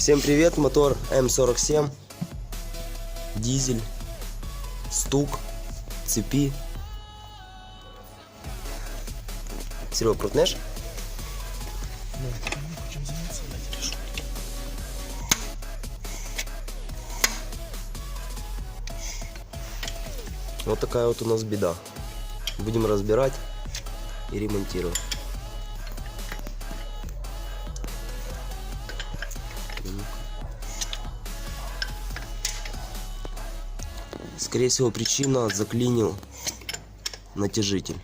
Всем привет, мотор М47, дизель, стук, цепи. Серега, крутнешь? Вот такая вот у нас беда. Будем разбирать и ремонтировать. Скорее всего, причина — заклинил натяжитель.